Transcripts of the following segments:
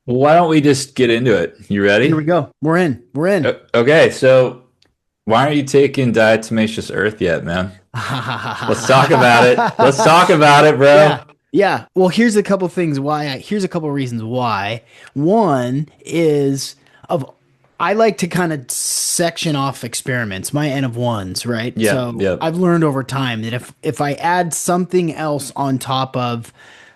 Well, why don't we just get into it? You Here ready? we go. We're in. We're in. Okay, so why aren't you taking diatomaceous earth yet, man? Let's talk about it. Let's talk about it, Yeah. bro. Yeah. Well, here's a couple reasons why. One is of I like to kind of section off experiments, my N of ones, right? Yep, So yep. I've learned over time that if I add something else on top of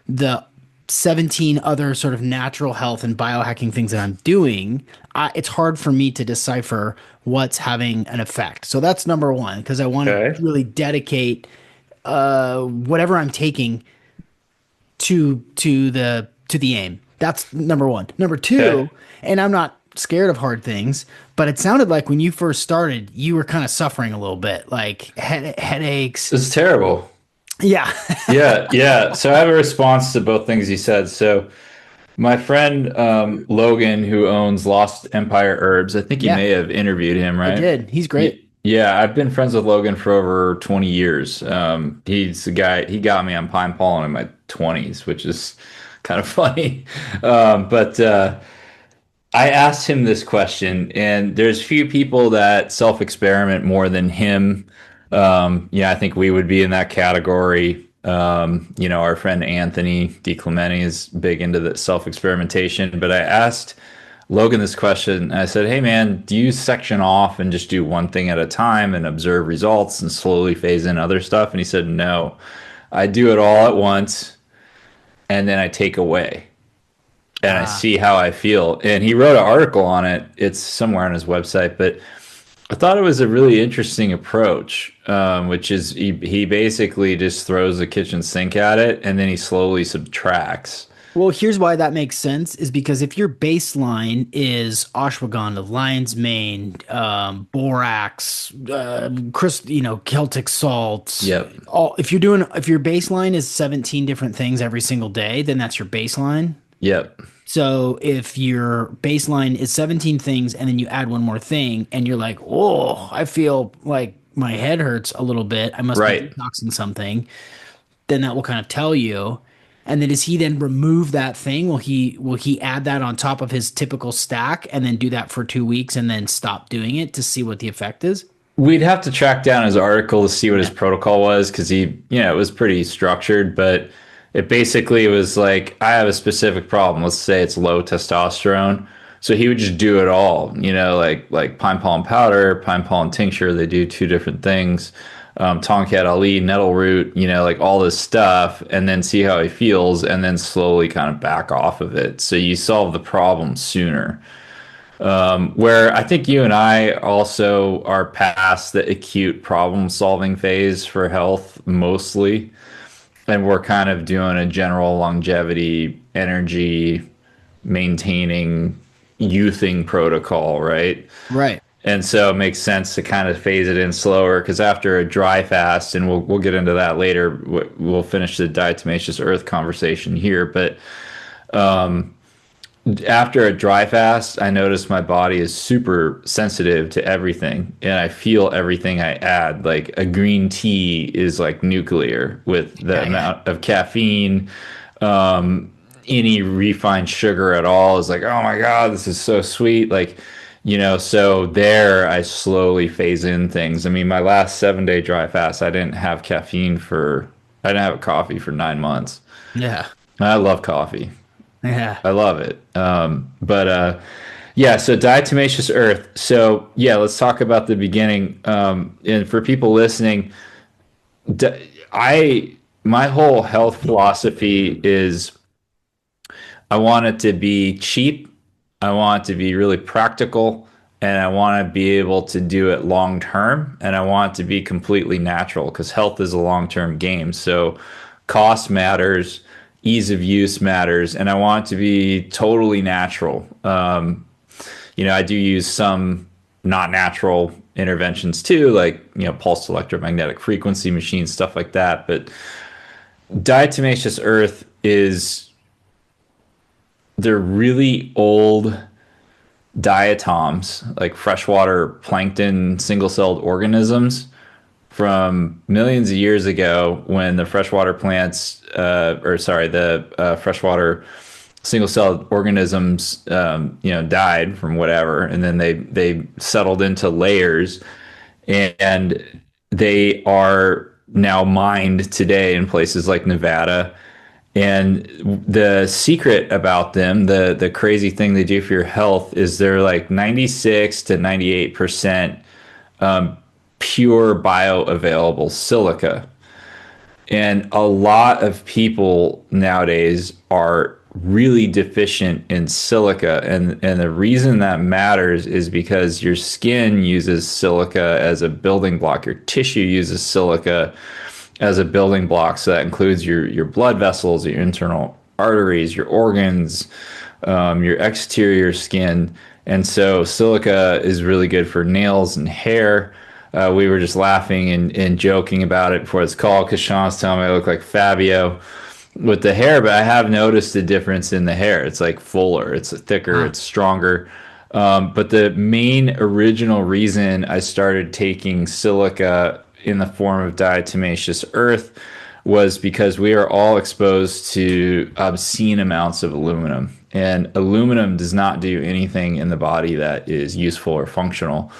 the 17 other sort of natural health and biohacking things that I'm doing, it's hard for me to decipher what's having an effect. So that's number one, because I want Okay. to really dedicate whatever I'm taking to the aim. That's number one. Number Okay. two, and I'm not scared of hard things, but it sounded like when you first started, you were kind of suffering a little bit, like headaches. This is terrible. Yeah. Yeah, yeah. So I have a response to both things you said. So my friend Logan, who owns Lost Empire Herbs, I think you Yeah, may have interviewed him, I right? did. He's great. Yeah, I've been friends with Logan for over 20 years. He's the guy, he got me on pine pollen in my 20s, which is kind of funny. But I asked him this question, and there's few people that self-experiment more than him. Yeah, I think we would be in that category. Our friend Anthony DiClemente is big into the self-experimentation, but I asked Logan this question. I said, "Hey man, do you section off and just do one thing at a time and observe results and slowly phase in other stuff?" And he said, "No, I do it all at once and then I take away and I Ah. see how I feel." And he wrote an article on it. It's somewhere on his website, but I thought it was a really interesting approach, which is he basically just throws the kitchen sink at it and then he slowly subtracts. Well, here's why that makes sense is because if your baseline is ashwagandha, lion's mane, borax, Celtic salts, Yep. if your baseline is 17 different things every single day, then that's your baseline. Yep. So if your baseline is 17 things and then you add one more thing and you're like, oh, I feel like my head hurts a little bit, I must be Right. detoxing something, then that will kind of tell you. And then does he then remove that thing? Will he add that on top of his typical stack and then do that for 2 weeks and then stop doing it to see what the effect is? We'd have to track down his article to see what his Yeah. protocol was because it was pretty structured, but it basically was like, I have a specific problem. Let's say it's low testosterone. So he would just do it all, like pine pollen powder, pine pollen tincture. They do two different things. Tonkat Ali, nettle root, like all this stuff, and then see how he feels, and then slowly kind of back off of it. So you solve the problem sooner. Where I think you and I also are past the acute problem solving phase for health mostly. And we're kind of doing a general longevity, energy maintaining, youthing protocol, right? Right. And so it makes sense to kind of phase it in slower because after a dry fast, and we'll get into that later, we'll finish the diatomaceous earth conversation here. But after a dry fast, I notice my body is super sensitive to everything and I feel everything I add. Like a green tea is like nuclear with the Yeah, yeah. amount of caffeine. Any refined sugar at all is like, oh my God, this is so sweet. Like, so there I slowly phase in things. I mean, my last 7 day dry fast, I didn't have a coffee for 9 months. Yeah. I love coffee. Yeah. I love it. But yeah, so diatomaceous earth. So yeah, let's talk about the beginning. And for people listening, I my whole health philosophy is I want it to be cheap. I want it to be really practical. And I want to be able to do it long term. And I want it to be completely natural because health is a long term game. So cost matters, ease of use matters, and I want it to be totally natural. I do use some not natural interventions too, like, pulsed electromagnetic frequency machines, stuff like that. But diatomaceous earth is they're really old diatoms, like freshwater plankton single-celled organisms from millions of years ago when the freshwater plants, or sorry, the freshwater single-celled organisms, died from whatever, and then they settled into layers, and they are now mined today in places like Nevada. And the secret about them, the crazy thing they do for your health, is they're like 96 to 98% pure bioavailable silica. And a lot of people nowadays are really deficient in silica. And the reason that matters is because your skin uses silica as a building block, your tissue uses silica as a building block. So that includes your blood vessels, your internal arteries, your organs, your exterior skin. And so silica is really good for nails and hair. We were just laughing and joking about it before this call because Sean's telling me I look like Fabio with the hair, but I have noticed a difference in the hair. It's like fuller, it's thicker, Huh. it's stronger. But the main original reason I started taking silica in the form of diatomaceous earth was because we are all exposed to obscene amounts of aluminum. And aluminum does not do anything in the body that is useful or functional.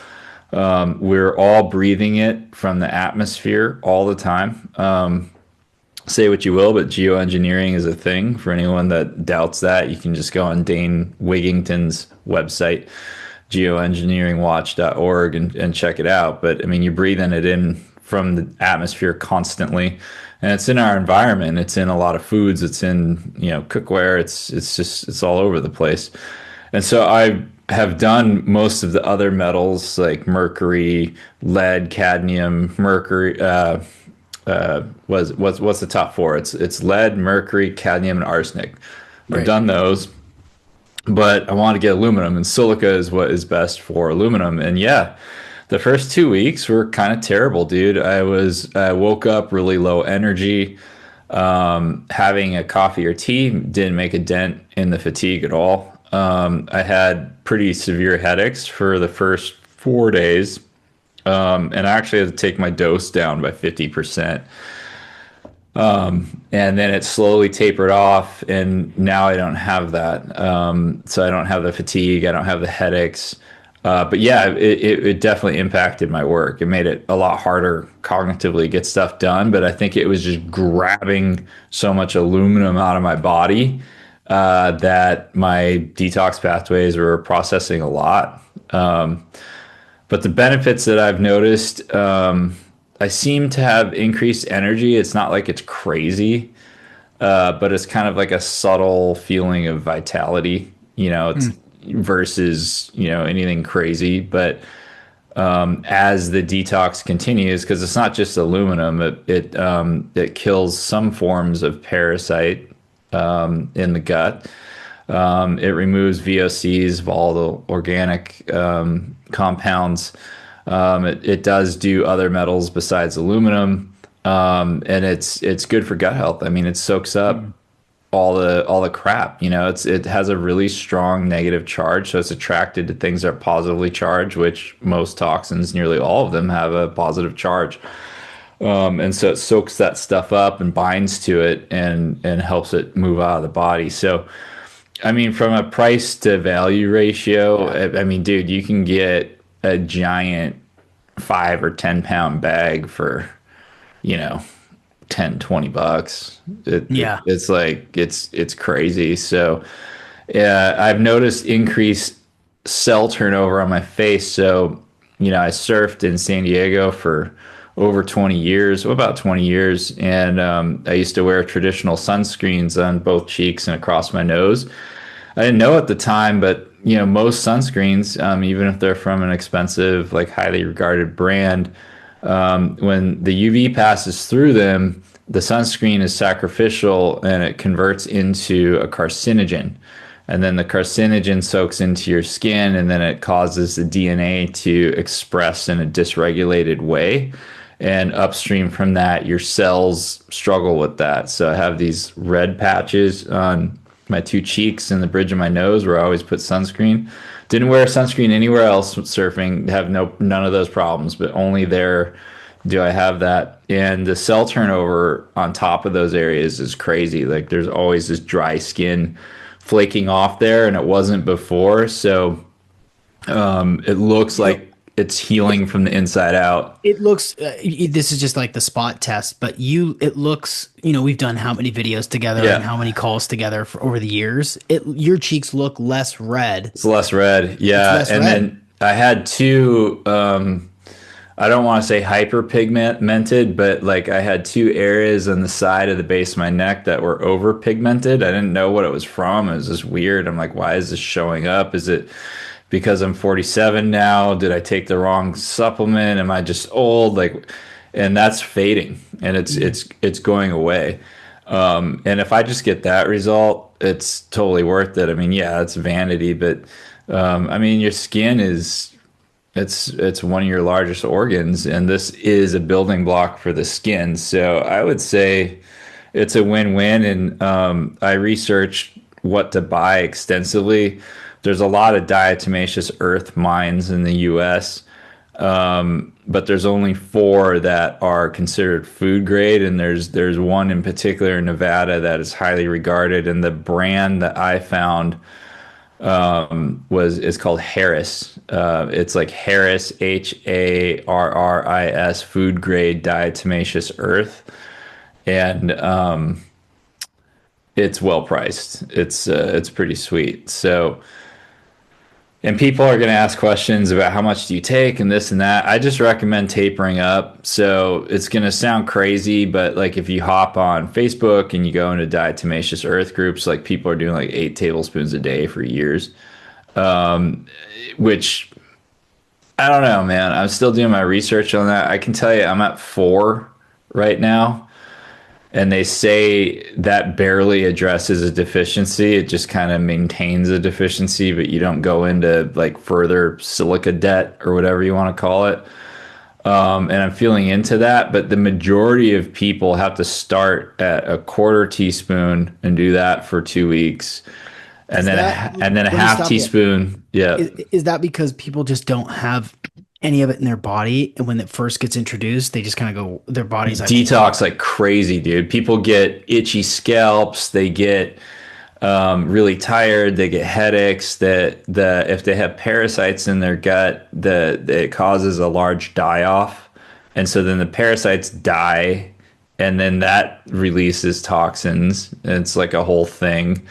We're all breathing it from the atmosphere all the time. Say what you will, but geoengineering is a thing. For anyone that doubts that, you can just go on Dane Wigington's website, geoengineeringwatch.org, and check it out. But I mean, you're breathing it in from the atmosphere constantly, and it's in our environment. It's in a lot of foods. It's in cookware. It's all over the place. And so I have done most of the other metals like mercury, lead, cadmium, mercury. What's the top four? It's lead, mercury, cadmium, and arsenic. I've Right. done those, but I want to get aluminum, and silica is what is best for aluminum. And yeah, the first 2 weeks were kind of terrible, dude. I woke up really low energy. Having a coffee or tea didn't make a dent in the fatigue at all. I had pretty severe headaches for the first 4 days. And I actually had to take my dose down by 50%. And then it slowly tapered off. And now I don't have that. So I don't have the fatigue. I don't have the headaches. But yeah, it definitely impacted my work. It made it a lot harder cognitively to get stuff done. But I think it was just grabbing so much aluminum out of my body that my detox pathways were processing a lot. But the benefits that I've noticed, I seem to have increased energy. It's not like it's crazy, but it's kind of like a subtle feeling of vitality. It's Hmm. versus anything crazy. But as the detox continues, because it's not just aluminum, it kills some forms of parasite in the gut. It removes VOCs, volatile organic compounds. It does do other metals besides aluminum, and it's good for gut health. I mean, it soaks up Hmm. all the crap. It has a really strong negative charge, so it's attracted to things that are positively charged, which most toxins, nearly all of them, have a positive charge. And so it soaks that stuff up and binds to it and helps it move out of the body. So I mean, from a price to value ratio, Yeah. I mean, dude, you can get a giant 5 or 10 pound bag for, you know, 10, 20 bucks. Yeah. It's crazy. So yeah, I've noticed increased cell turnover on my face. So, I surfed in San Diego for over 20 years, well, about 20 years. And I used to wear traditional sunscreens on both cheeks and across my nose. I didn't know at the time, but most sunscreens, even if they're from an expensive, like highly regarded brand, when the UV passes through them, the sunscreen is sacrificial and it converts into a carcinogen. And then the carcinogen soaks into your skin and then it causes the DNA to express in a dysregulated way. And upstream from that, your cells struggle with that. So I have these red patches on my two cheeks and the bridge of my nose where I always put sunscreen. Didn't wear sunscreen anywhere else surfing. Have none of those problems, but only there do I have that. And the cell turnover on top of those areas is crazy. Like there's always this dry skin flaking off there, and it wasn't before. So it looks You know, like it's healing from the inside out. it looks, this is just like the spot test, but it looks, we've done how many videos together and Yeah, how many calls together for over the years. Your cheeks look less red. it's less red. It's Yeah, less and red. then I had two. I don't want to say hyperpigmented, but like I had two areas on the side of the base of my neck that were over pigmented. I didn't know what it was from. It was just weird. I'm like, why is this showing up? Is it because I'm 47 now? Did I take the wrong supplement? Am I just old? Like, and that's fading, and it's going away. And if I just get that result, it's totally worth it. I mean, yeah, it's vanity, but I mean, your skin is it's one of your largest organs, and this is a building block for the skin. So I would say it's a win-win. And I researched what to buy extensively. There's a lot of diatomaceous earth mines in the U.S., but there's only four that are considered food grade, and there's one in particular in Nevada that is highly regarded. And the brand that I found was is called Harris. It's like Harris, Harris, food grade diatomaceous earth, and it's well priced. It's pretty sweet. So, and people are going to ask questions about how much do you take and this and that. I just recommend tapering up. So it's going to sound crazy, but like if you hop on Facebook and you go into diatomaceous earth groups, like people are doing like 8 tablespoons a day for years, which I don't know, man. I'm still doing my research on that. I can tell you I'm at 4 right now. And they say that barely addresses a deficiency. It just kind of maintains a deficiency, but you don't go into like further silica debt or whatever you want to call it. And I'm feeling into that, but the majority of people have to start at a quarter teaspoon and do that for 2 weeks, and Is then that, and then a let me half stop you. teaspoon. Yeah, Is that because people just don't have any of it in their body? And when it first gets introduced, they just kind of go, their body's like, detox like crazy, dude. People get itchy scalps. They get really tired. They get headaches. That if they have parasites in their gut, it causes a large die off, and so then the parasites die, and then that releases toxins. It's like a whole thing.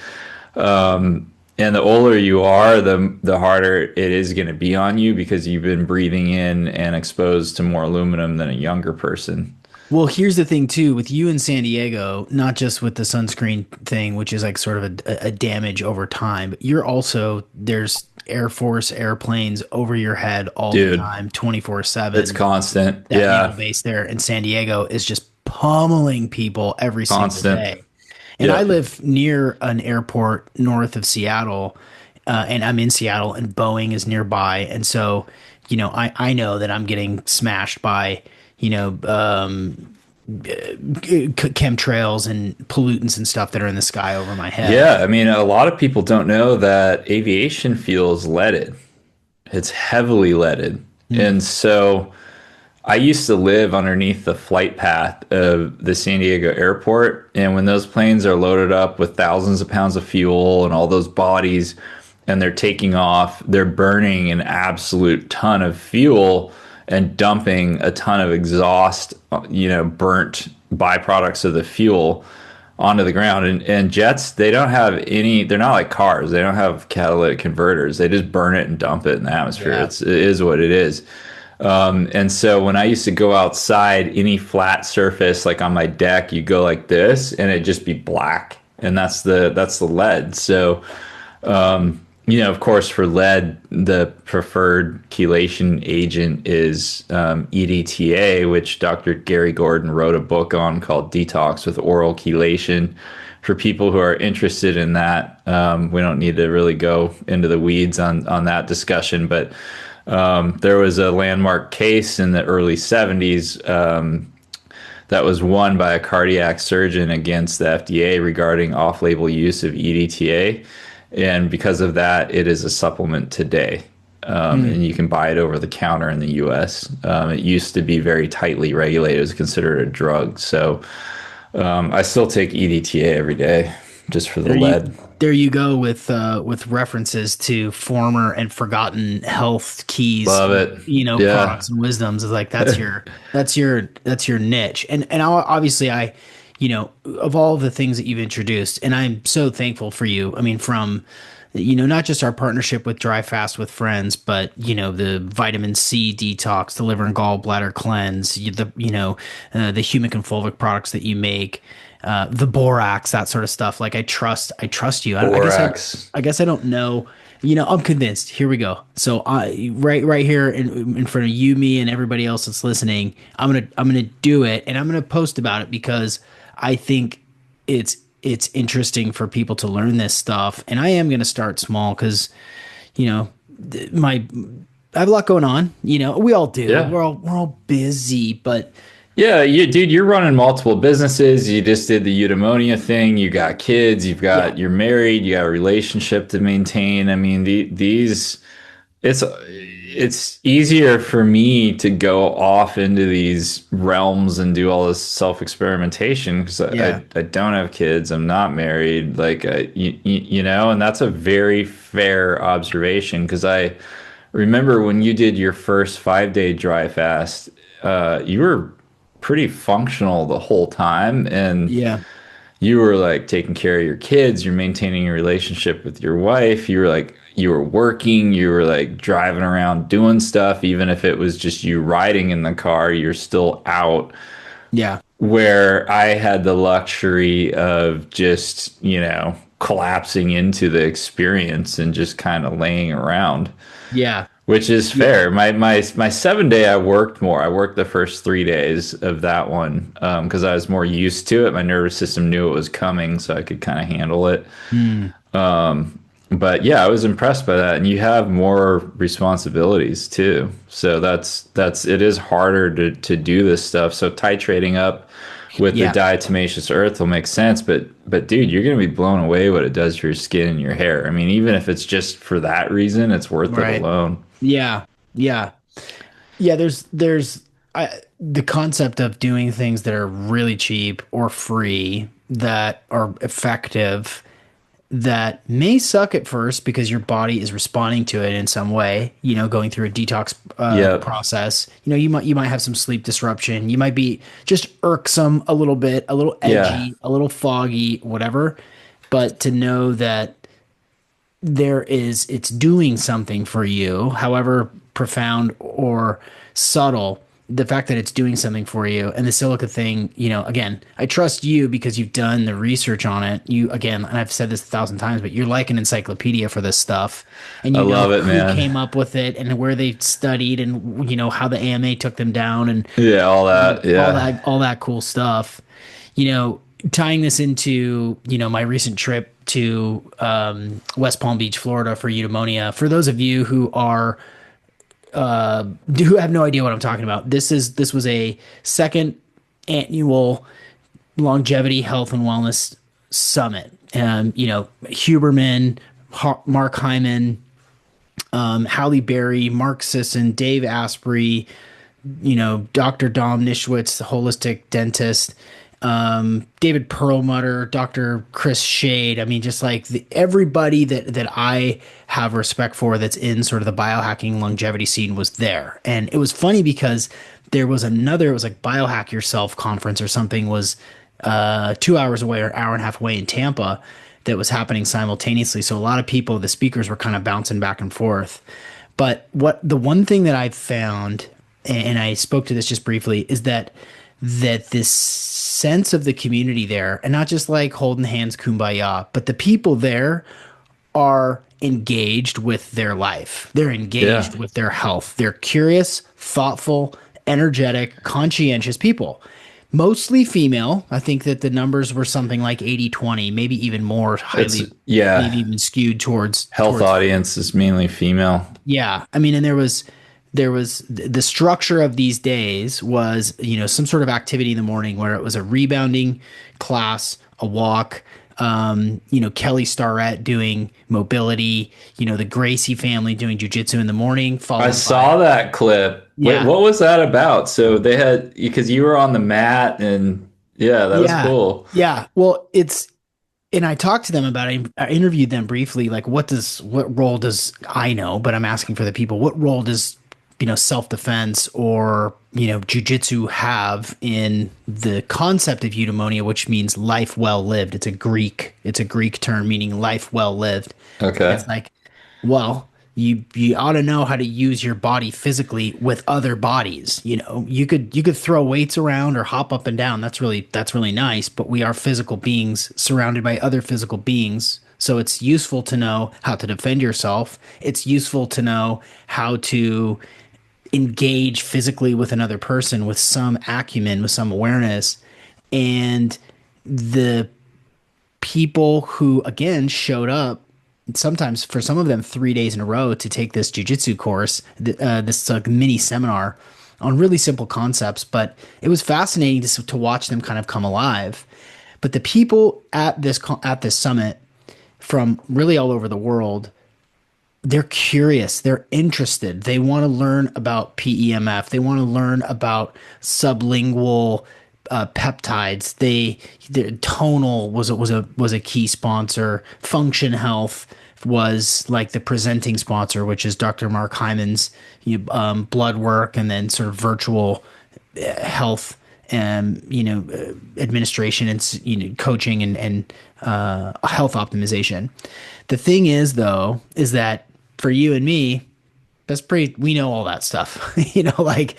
And the older you are, the harder it is going to be on you because you've been breathing in and exposed to more aluminum than a younger person. well, here's the thing too, with you in San Diego, not just with the sunscreen thing, which is like sort of a damage over time, but you're also, there's Air Force airplanes over your head all the Dude, time, it's 24/7. constant. That naval Yeah, base there in San Diego is just pummeling people every single constant. day. And I Yep. live near an airport north of Seattle, and I'm in Seattle, and Boeing is nearby. And so, I know that I'm getting smashed by, you know, chemtrails and pollutants and stuff that are in the sky over my head. Yeah, I mean, a lot of people don't know that aviation fuel is leaded. It's heavily leaded. Mm. And so I used to live underneath the flight path of the San Diego airport. And when those planes are loaded up with thousands of pounds of fuel and all those bodies and they're taking off, they're burning an absolute ton of fuel and dumping a ton of exhaust, burnt byproducts of the fuel onto the ground. And jets, they don't have any, they're not like cars. They don't have catalytic converters. They just burn it and dump it in the atmosphere. Yeah. It is what it is. And so when I used to go outside, any flat surface, like on my deck, you go like this and it'd just be black. And that's the lead. So, of course, for lead, the preferred chelation agent is EDTA, which Dr. Gary Gordon wrote a book on called Detox with Oral Chelation. For people who are interested in that, we don't need to really go into the weeds on that discussion, but there was a landmark case in the early 70s that was won by a cardiac surgeon against the FDA regarding off-label use of EDTA. And because of that, it is a supplement today. And you can buy it over the counter in the US. It used to be very tightly regulated. It was considered a drug. So I still take EDTA every day. just for the There you lead. there you go with references to former and forgotten health keys Love and it. products Yeah. and wisdoms. Is like that's your niche. And obviously I of all the things that you've introduced, and I'm so thankful for you. I mean, from not just our partnership with Dry Fast with Friends, but the vitamin C detox, the liver and gallbladder cleanse, the humic and fulvic products that you make, the borax, that sort of stuff. Like I trust you. I guess Borax. I guess I don't know. I'm convinced. Here we go. So right here in front of you, me, and everybody else that's listening, I'm gonna do it, and I'm gonna post about it because I think it's interesting for people to learn this stuff, and I am gonna start small because you know my I have a lot going on. We all do. Yeah. We're all busy, but Yeah, dude, you're running multiple businesses. You just did the eudaimonia thing. You got kids. yeah, You're married. You got a relationship to maintain. I mean, it's easier for me to go off into these realms and do all this self experimentation because yeah, I don't have kids. I'm not married. Like, and that's a very fair observation because I remember when you did your first 5 day dry fast, you were pretty functional the whole time. And yeah, you were like taking care of your kids, you're maintaining a relationship with your wife, you were working, you were like driving around doing stuff, even if it was just you riding in the car, you're still out. yeah, Where I had the luxury of just, collapsing into the experience and just kind of laying around, yeah, which is yeah, fair. My 7 day, I worked more. I worked the first 3 days of that one because I was more used to it. My nervous system knew it was coming, so I could kind of handle it. mm, But yeah, I was impressed by that. And you have more responsibilities too, so that's it is harder to do this stuff. So titrating up with the yeah, diatomaceous earth will make sense. But dude, you're gonna be blown away what it does for your skin and your hair. I mean, even if it's just for that reason, it's worth it right, alone. yeah, yeah. Yeah, the concept of doing things that are really cheap or free that are effective that may suck at first because your body is responding to it in some way, going through a detox Yep. process. You might have some sleep disruption. You might be just irksome a little bit, a little Yeah. edgy, a little foggy, whatever. But to know that it's doing something for you, however profound or subtle, the fact that it's doing something for you. And the silica thing, again, I trust you because you've done the research on it. You, again, and I've said this 1,000 times, but you're like an encyclopedia for this stuff, and I love it, who man. came up with it and where they studied, and how the AMA took them down, and Yeah, all that. all Yeah. that cool stuff. you know Tying this into my recent trip to West Palm Beach, Florida for eudaimonia. For those of you who have no idea what I'm talking about, this was a second annual longevity health and wellness summit. And Huberman, Mark Hyman, Halle Berry, Mark Sisson, Dave Asprey, Dr. Dom Nishwitz, the holistic dentist, David Perlmutter, Dr. Chris Shade. I mean, just like everybody that I have respect for that's in sort of the biohacking longevity scene was there. And it was funny because there was another, it was like Biohack Yourself conference or something, was 2 hours away or an hour and a half away in Tampa, that was happening simultaneously. So a lot of people, the speakers were kind of bouncing back and forth. But the one thing that I've found, and I spoke to this just briefly, is that this sense of the community there, and not just like holding hands, kumbaya, but the people there are engaged with their life. They're Yeah. engaged with their health. They're curious, thoughtful, energetic, conscientious people. Mostly female. I think that the numbers were something like 80-20, maybe even more It's highly, maybe yeah. even skewed towards Health audience is mainly female. yeah. I mean, and there was the structure of these days was, some sort of activity in the morning where it was a rebounding class, a walk, Kelly Starrett doing mobility, the Gracie family doing jujitsu in the morning, I followed by saw that clip. Wait, yeah. what was that about? So they had because you were on the mat and yeah, that was Yeah. cool. Yeah. Well, And I talked to them about it. I interviewed them briefly. Like, what role does I know? But I'm asking for the people. What role does self defense or jujitsu have in the concept of eudaimonia, which means life well lived? It's a Greek term meaning life well lived. And Okay. it's like, well, you ought to know how to use your body physically with other bodies. You could throw weights around or hop up and down. That's really nice, but we are physical beings surrounded by other physical beings. So it's useful to know how to defend yourself. It's useful to know how to engage physically with another person with some acumen, with some awareness. And the people who again showed up sometimes for some of them 3 days in a row to take this jujitsu course, this like mini seminar on really simple concepts. But it was fascinating to watch them kind of come alive. But the people at this summit from really all over the world, they're curious, they're interested, they want to learn about PEMF, they want to learn about sublingual peptides. Their tonal was a key sponsor. Function Health was like the presenting sponsor, which is Dr. Mark Hyman's blood work and then sort of virtual health and administration and coaching and health optimization. The thing is though is that for you and me, we know all that stuff. Like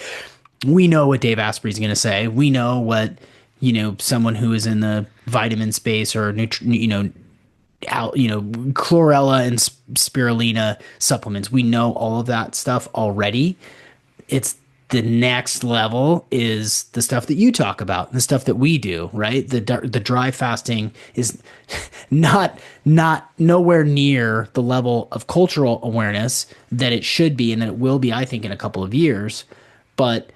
we know what Dave Asprey's going to say. We know what someone who is in the vitamin space or chlorella and spirulina supplements. We know all of that stuff already. It's the next level is the stuff that you talk about, the stuff that we do, right? The dry fasting is not nowhere near the level of cultural awareness that it should be and that it will be, I think, in a couple of years. But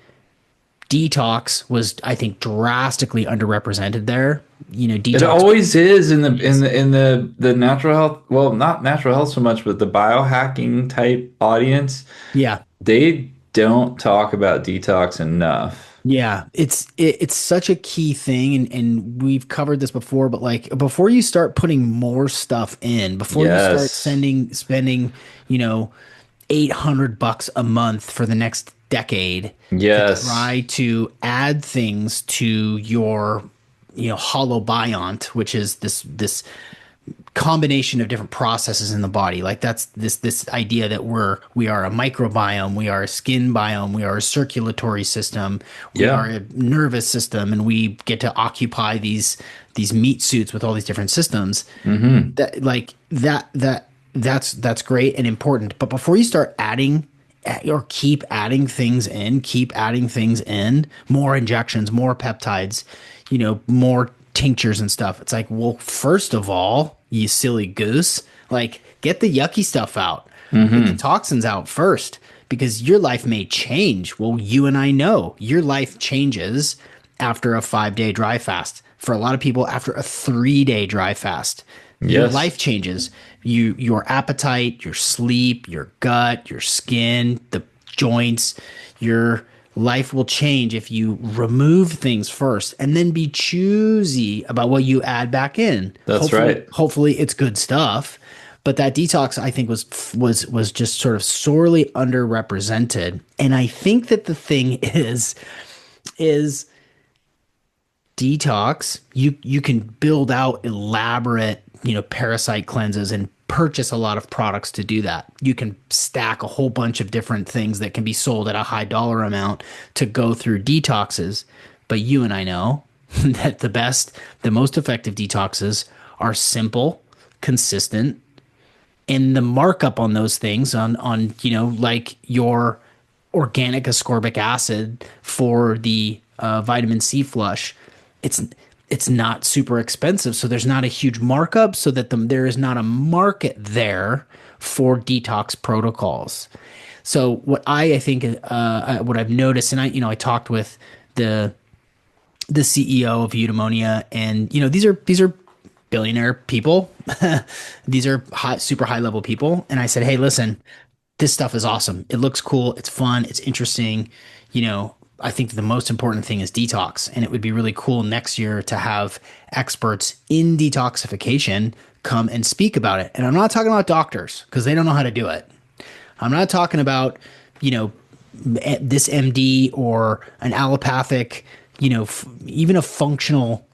detox was, I think, drastically underrepresented there. It Detox. always is in the natural health, well, not natural health so much, but the biohacking type audience. Yeah. They don't talk about detox enough. Yeah, it's such a key thing, and we've covered this before, but like before you start putting more stuff in, before you start Yes. spending, you know, $800 a month for the next decade to Yes. try to add things to your, holobiont, which is this combination of different processes in the body. Like that's this idea that we are a microbiome, we are a skin biome, we are a circulatory system, we are Yeah. a nervous system, and we get to occupy these meat suits with all these different systems. Hmm. That's great and important. But before you start adding or keep adding things in, more injections, more peptides, more tinctures and stuff. It's like, well, first of all, you silly goose, like get the yucky stuff out. Get the Hmm. toxins out first because your life may change. Well, you and I know your life changes after a 5 day dry fast. For a lot of people, after a 3 day dry fast, your Yes. life changes. Your appetite, your sleep, your gut, your skin, the joints, your life will change if you remove things first and then be choosy about what you add back in. That's Hopefully, right. hopefully it's good stuff. But that detox, I think, was just sort of sorely underrepresented. And I think that the thing is detox, you can build out elaborate, parasite cleanses and purchase a lot of products to do that. You can stack a whole bunch of different things that can be sold at a high dollar amount to go through detoxes. But you and I know that the most effective detoxes are simple, consistent, and the markup on those things on like your organic ascorbic acid for the vitamin C flush, it's it's not super expensive, so there's not a huge markup, so that there is not a market there for detox protocols. So what I think what I've noticed, and I talked with the CEO of Eudaimonia, and these are billionaire people. These are super high level people, and I said, hey, listen, this stuff is awesome. It looks cool. It's fun. It's interesting. I think the most important thing is detox. And it would be really cool next year to have experts in detoxification come and speak about it. And I'm not talking about doctors because they don't know how to do it. I'm not talking about, you know, this MD or an allopathic, even a functional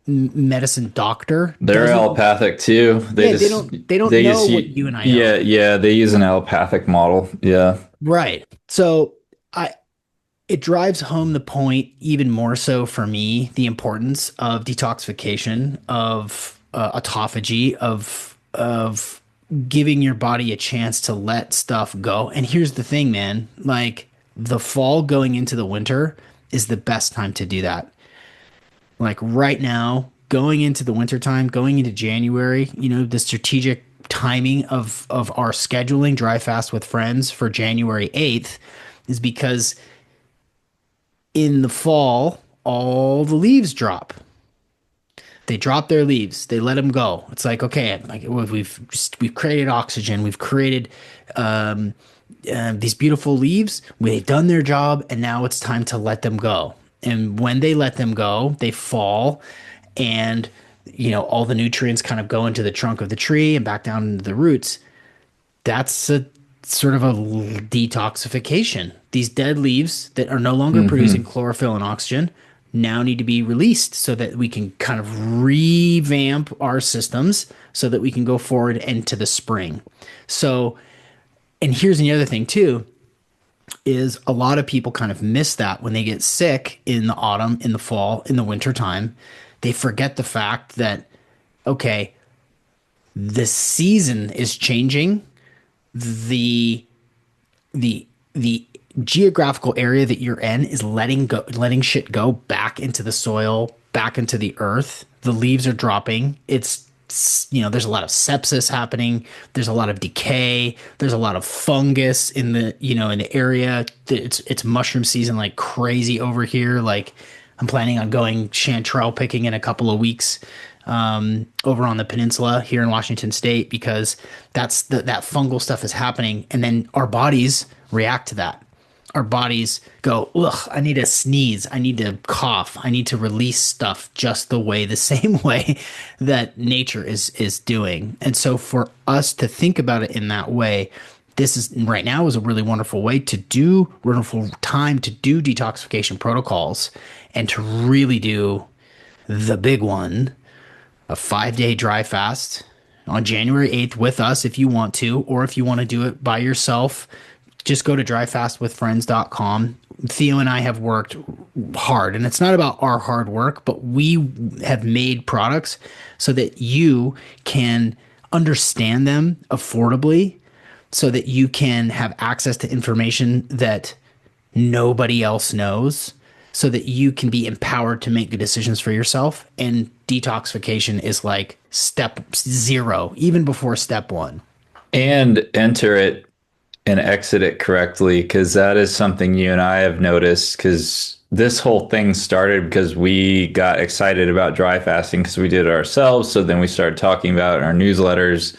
medicine doctor They're doesn't. allopathic too. Yeah, they don't They know just what you and I know. yeah, they use an allopathic model. Yeah. Right. So I it drives home the point even more so for me, the importance of detoxification, of autophagy, of giving your body a chance to let stuff go. And here's the thing, man, like the fall going into the winter is the best time to do that. Like right now, going into the wintertime, going into January, the strategic timing of our scheduling dry fast with friends for January 8th is because in the fall, all the leaves drop. They drop their leaves. They let them go. It's like, okay, like we've created oxygen. We've created these beautiful leaves. They've done their job, and now it's time to let them go. And when they let them go, they fall, and all the nutrients kind of go into the trunk of the tree and back down into the roots. That's a sort of a detoxification. These dead leaves that are no longer producing Hmm. chlorophyll and oxygen now need to be released so that we can kind of revamp our systems so that we can go forward into the spring. So, and here's the other thing too is a lot of people kind of miss that when they get sick in the autumn, in the fall, in the winter time. They forget the fact that okay, the season is changing, the the geographical area that you're in is letting shit go back into the soil, back into the earth. The leaves are dropping. There's a lot of sepsis happening. There's a lot of decay. There's a lot of fungus in the area. It's mushroom season like crazy over here. Like I'm planning on going chanterelle picking in a couple of weeks over on the peninsula here in Washington State because that fungal stuff is happening, and then our bodies react to that. Our bodies go, ugh, I need to sneeze, I need to cough, I need to release stuff just the same way that nature is doing. And so for us to think about it in that way, this is right now is a really wonderful time to do detoxification protocols and to really do the big one, a 5 day dry fast on January 8th with us if you want to, or if you want to do it by yourself, just go to dryfastwithfriends.com. Theo and I have worked hard, and it's not about our hard work, but we have made products so that you can understand them affordably, so that you can have access to information that nobody else knows, so that you can be empowered to make good decisions for yourself. And detoxification is like step zero, even before step one. And enter it and exit it correctly, because that is something you and I have noticed. Because this whole thing started because we got excited about dry fasting because we did it ourselves. So then we started talking about it in our newsletters.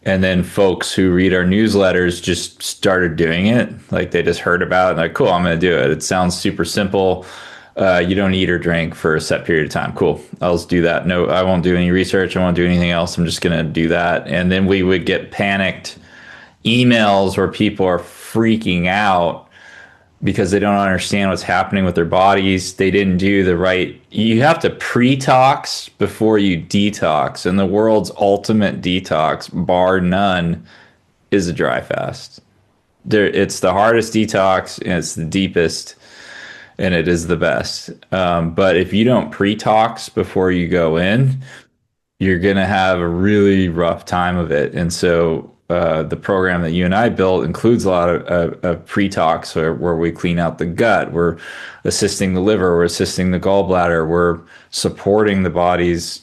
And then folks who read our newsletters just started doing it. Like they just heard about it and like, cool, I'm going to do it. It sounds super simple. You don't eat or drink for a set period of time. Cool. I'll just do that. No, I won't do any research. I won't do anything else. I'm just going to do that. And then we would get panicked emails where people are freaking out because they don't understand what's happening with their bodies. They didn't do the right. You have to pre-tox before you detox. And the world's ultimate detox, bar none, is a dry fast. It's the hardest detox and it's the deepest and it is the best. But if you don't pre-tox before you go in, you're going to have a really rough time of it. And so the program that you and I built includes a lot of pre-tox where we clean out the gut. We're assisting the liver. We're assisting the gallbladder. We're supporting the body's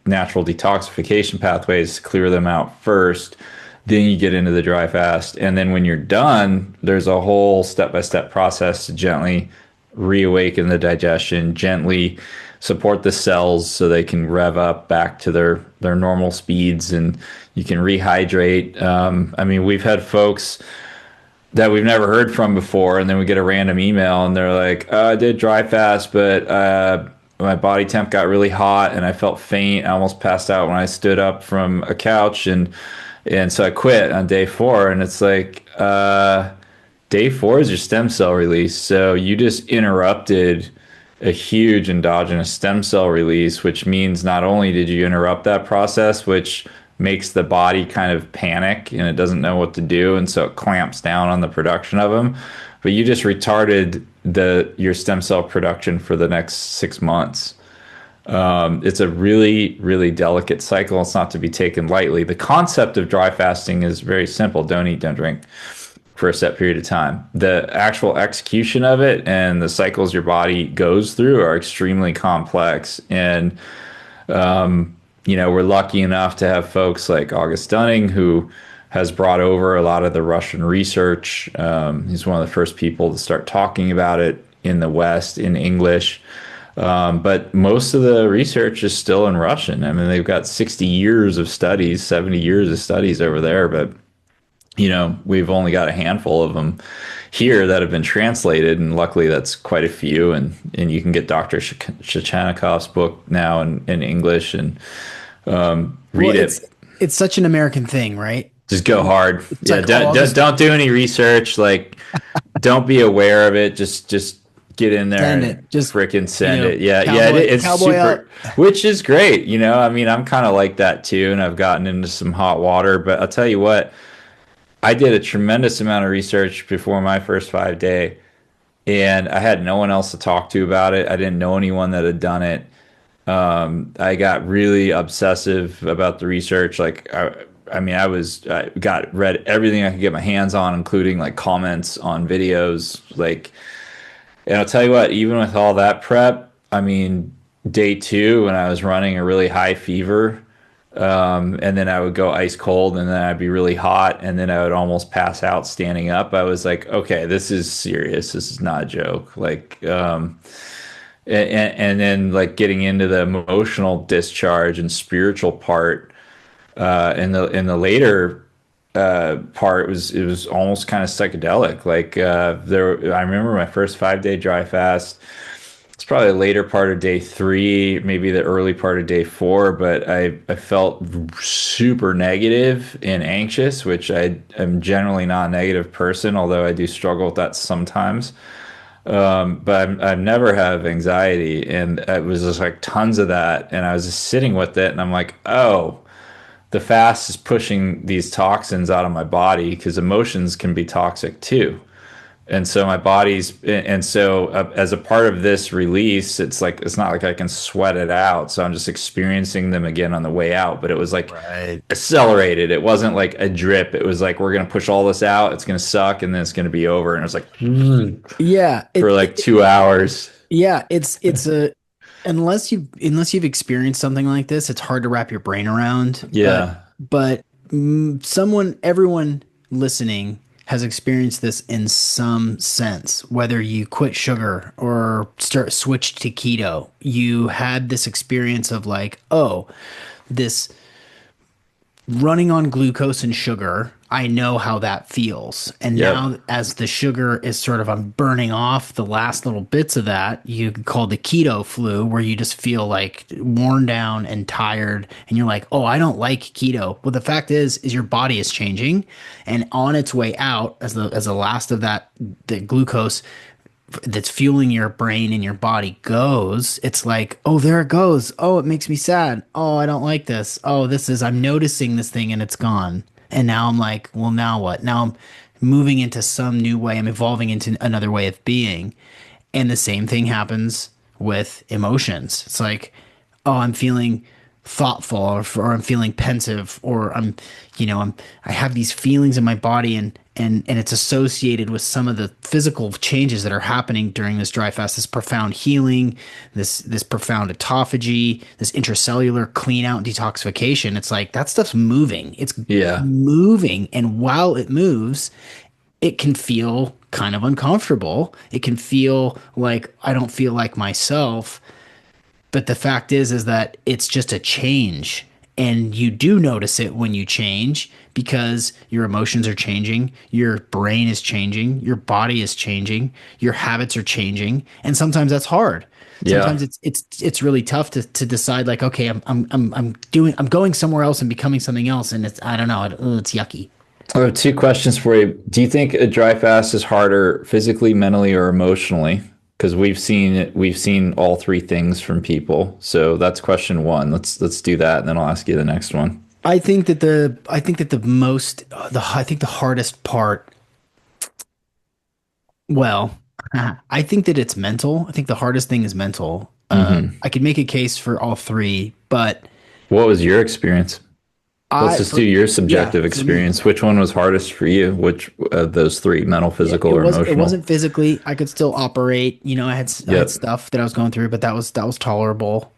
natural detoxification pathways to clear them out first. Then you get into the dry fast. And then when you're done, there's a whole step-by-step process to gently reawaken the digestion, gently support the cells so they can rev up back to their normal speeds, and you can rehydrate. I mean, we've had folks that we've never heard from before, and then we get a random email and they're like, I did dry fast, but my body temp got really hot and I felt faint. I almost passed out when I stood up from a couch, and so I quit on day 4. And it's like, day 4 is your stem cell release, so you just interrupted a huge endogenous stem cell release, which means not only did you interrupt that process, which makes the body kind of panic and it doesn't know what to do, and so it clamps down on the production of them, but you just retarded the your stem cell production for the next 6 months. It's a really, really delicate cycle. It's not to be taken lightly. The concept of dry fasting is very simple: don't eat, don't drink for a set period of time. The actual execution of it and the cycles your body goes through are extremely complex. And, we're lucky enough to have folks like August Dunning, who has brought over a lot of the Russian research. He's one of the first people to start talking about it in the West in English. But most of the research is still in Russian. I mean, they've got 60 years of studies, 70 years of studies over there, but we've only got a handful of them here that have been translated, and luckily that's quite a few. And you can get Dr. Shachanikov's book now in English, and Well, read it. it's such an American thing, right? Just go hard. It's Yeah, like, oh, I'll just don't do any research. Like, don't be aware of it. Just get in there send and it. Just, frickin' send it. Yeah, yeah, it's cowboy super, up. which is great. I mean, I'm kind of like that too, and I've gotten into some hot water. But I'll tell you what, I did a tremendous amount of research before my first 5 day, and I had no one else to talk to about it. I didn't know anyone that had done it. I got really obsessive about the research. Like, I got read everything I could get my hands on, including like comments on videos. Like, and I'll tell you what, even with all that prep, I mean, day 2 when I was running a really high fever, and then I would go ice cold, and then I'd be really hot, and then I would almost pass out standing up. I was like, okay, this is serious. This is not a joke. Like, and then like getting into the emotional discharge and spiritual part, in the later part, it was almost kind of psychedelic. Like, I remember my first 5 day dry fast. It's probably the later part of day 3, maybe the early part of day 4, but I felt super negative and anxious, which I am generally not a negative person, although I do struggle with that sometimes. But I never have anxiety, and it was just like tons of that, and I was just sitting with it, and I'm like, oh, the fast is pushing these toxins out of my body, because emotions can be toxic too. And so my body's, and so as a part of this release, it's not like I can sweat it out. So I'm just experiencing them again on the way out. But it was like Right. accelerated. It wasn't like a drip. It was like, we're going to push all this out. It's going to suck, and then it's going to be over. And it was like Yeah, for like 2 hours. yeah, it's a unless you've experienced something like this, it's hard to wrap your brain around. Yeah. But everyone listening has experienced this in some sense. Whether you quit sugar or switched to keto, you had this experience of like, oh, this running on glucose and sugar. I know how that feels. And Yep. now, as the sugar is sort of, I'm burning off the last little bits of that, you could call the keto flu, where you just feel like worn down and tired. And you're like, oh, I don't like keto. Well, the fact is your body is changing, and on its way out, as the last of that, the glucose that's fueling your brain and your body goes, it's like, oh, there it goes. Oh, it makes me sad. Oh, I don't like this. Oh, I'm noticing this thing and it's gone. And now I'm like, well, now what? Now I'm moving into some new way. I'm evolving into another way of being. And the same thing happens with emotions. It's like, oh, I'm feeling thoughtful, or I'm feeling pensive, or I have these feelings in my body, and it's associated with some of the physical changes that are happening during this dry fast, this profound healing, this profound autophagy, this intracellular clean out and detoxification. It's like that stuff's moving. It's Yeah. moving, and while it moves, it can feel kind of uncomfortable. It can feel like I don't feel like myself. But the fact is that it's just a change. And you do notice it when you change because your emotions are changing, your brain is changing, your body is changing, your habits are changing, and sometimes that's hard. Yeah. Sometimes it's really tough to decide like, okay, I'm going somewhere else and becoming something else, and it's I don't know, it's yucky. I have two questions for you. Do you think a dry fast is harder physically, mentally, or emotionally? Because we've seen all three things from people. So that's question one. Let's do that, and then I'll ask you the next one. I think that I think the hardest part, well, I think that it's mental. I think the hardest thing is mental. Hmm. I could make a case for all three, but What was your experience? Let's just do your yeah, subjective for me, experience. Which one was hardest for you? Which of those three, mental, yeah, physical, or it emotional? wasn't physically. I could still operate. You know, I had Yep. stuff that I was going through, but that was tolerable.